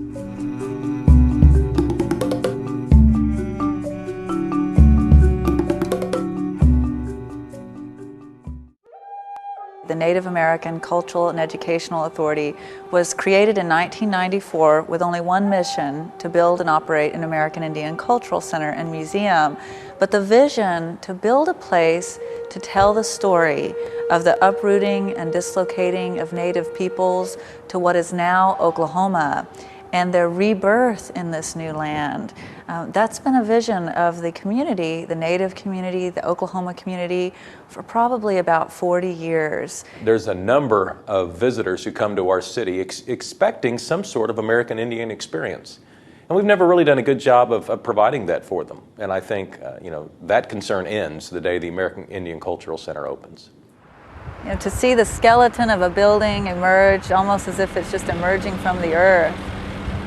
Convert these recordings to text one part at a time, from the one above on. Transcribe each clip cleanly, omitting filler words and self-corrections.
The Native American Cultural and Educational Authority was created in 1994 with only one mission: to build and operate an American Indian Cultural Center and Museum. But the vision to build a place to tell the story of the uprooting and dislocating of Native peoples to what is now Oklahoma and their rebirth in this new land. That's been a vision of the community, the Native community, the Oklahoma community, for probably about 40 years. There's a number of visitors who come to our city expecting some sort of American Indian experience. And we've never really done a good job of providing that for them. And I think that concern ends the day the American Indian Cultural Center opens. To see the skeleton of a building emerge almost as if it's just emerging from the earth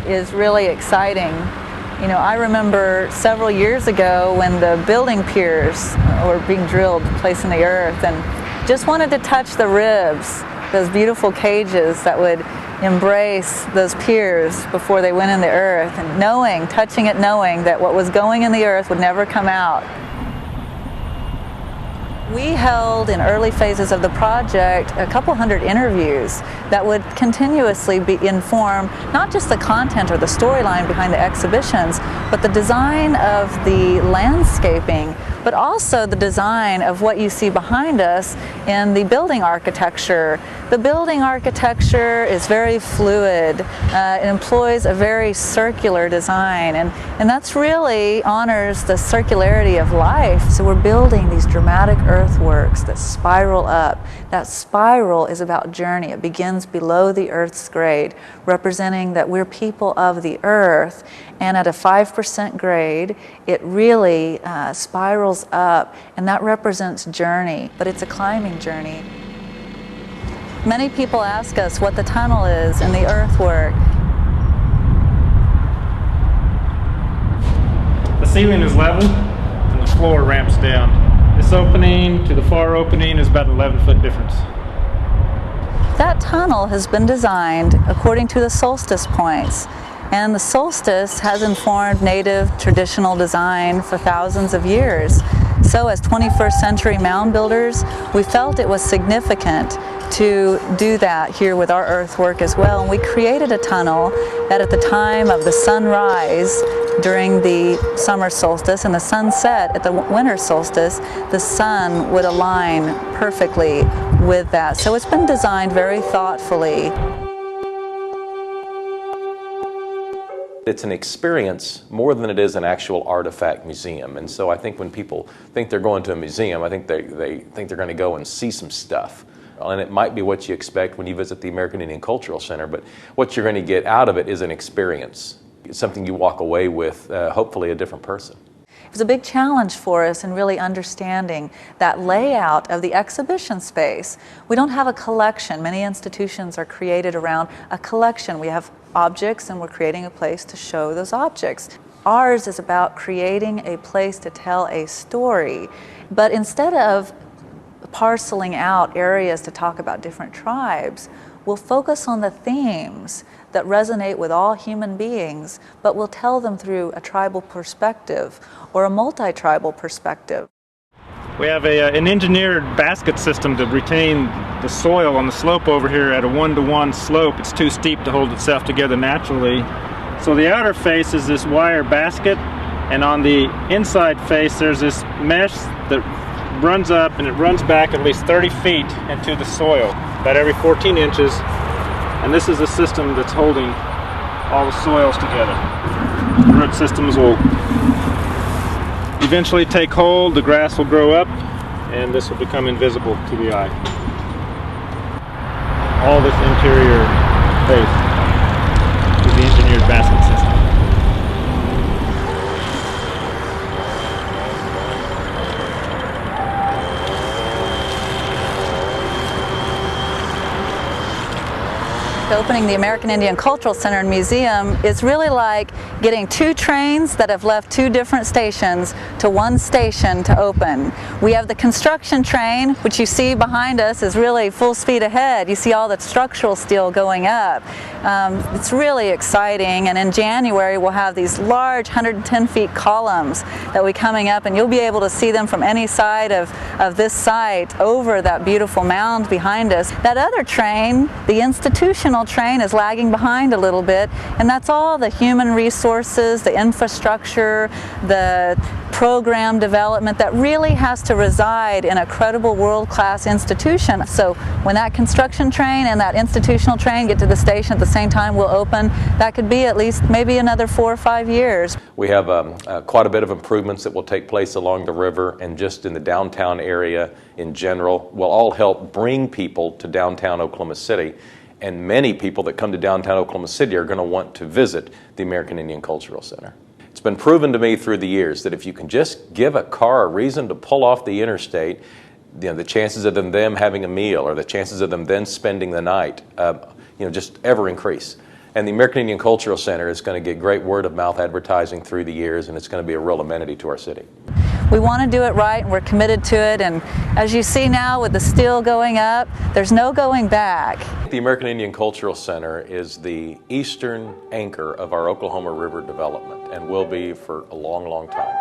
is really exciting. I remember several years ago when the building piers were being drilled, placed in the earth, and just wanted to touch the ribs, those beautiful cages that would embrace those piers before they went in the earth, and touching it, knowing that what was going in the earth would never come out. We held in early phases of the project a couple hundred interviews that would continuously inform not just the content or the storyline behind the exhibitions, but the design of the landscaping, but also the design of what you see behind us in the building architecture. The building architecture is very fluid. It employs a very circular design, and that's really honors the circularity of life. So we're building these dramatic earthworks that spiral up. That spiral is about journey. It begins below the earth's grade, representing that we're people of the earth, and at a 5% grade, it really spirals up, and that represents journey, but it's a climbing journey. Many people ask us what the tunnel is in the earthwork. The ceiling is level and the floor ramps down. This opening to the far opening is about an 11-foot difference. That tunnel has been designed according to the solstice points, and the solstice has informed Native traditional design for thousands of years. So as 21st century mound builders, we felt it was significant to do that here with our earthwork as well. And we created a tunnel that at the time of the sunrise during the summer solstice and the sunset at the winter solstice, the sun would align perfectly with that. So it's been designed very thoughtfully. It's an experience more than it is an actual artifact museum. And so I think when people think they're going to a museum, I think they think they're going to go and see some stuff. And it might be what you expect when you visit the American Indian Cultural Center, but what you're going to get out of it is an experience. It's something you walk away with, hopefully a different person. It was a big challenge for us in really understanding that layout of the exhibition space. We don't have a collection. Many institutions are created around a collection. We have objects and we're creating a place to show those objects. Ours is about creating a place to tell a story, but instead of parceling out areas to talk about different tribes, we'll focus on the themes that resonate with all human beings, but we'll tell them through a tribal perspective or a multi-tribal perspective. We have an engineered basket system to retain the soil on the slope over here at a 1-to-1 slope. It's too steep to hold itself together naturally. So the outer face is this wire basket, and on the inside face there's this mesh that runs up and it runs back at least 30 feet into the soil, about every 14 inches. And this is a system that's holding all the soils together. The root systems will eventually take hold, the grass will grow up, and this will become invisible to the eye. All this interior face is the engineered basket system. opening the American Indian Cultural Center and Museum is really like getting two trains that have left two different stations to one station to open. We have the construction train, which you see behind us is really full speed ahead. You see all the structural steel going up. It's really exciting, and in January we'll have these large 110 feet columns that will be coming up, and you'll be able to see them from any side of this site over that beautiful mound behind us. That other train, the institutional train, is lagging behind a little bit, and that's all the human resources, the infrastructure, the program development that really has to reside in a credible world-class institution. So when that construction train and that institutional train get to the station at the same time we'll open, that could be at least maybe another 4 or 5 years. We have quite a bit of improvements that will take place along the river and just in the downtown area in general will all help bring people to downtown Oklahoma City. And many people that come to downtown Oklahoma City are going to want to visit the American Indian Cultural Center. It's been proven to me through the years that if you can just give a car a reason to pull off the interstate, the chances of them having a meal or the chances of them then spending the night, just ever increase. And the American Indian Cultural Center is going to get great word-of-mouth advertising through the years, and it's going to be a real amenity to our city. We want to do it right, and we're committed to it, and as you see now with the steel going up, there's no going back. The American Indian Cultural Center is the eastern anchor of our Oklahoma River development and will be for a long, long time.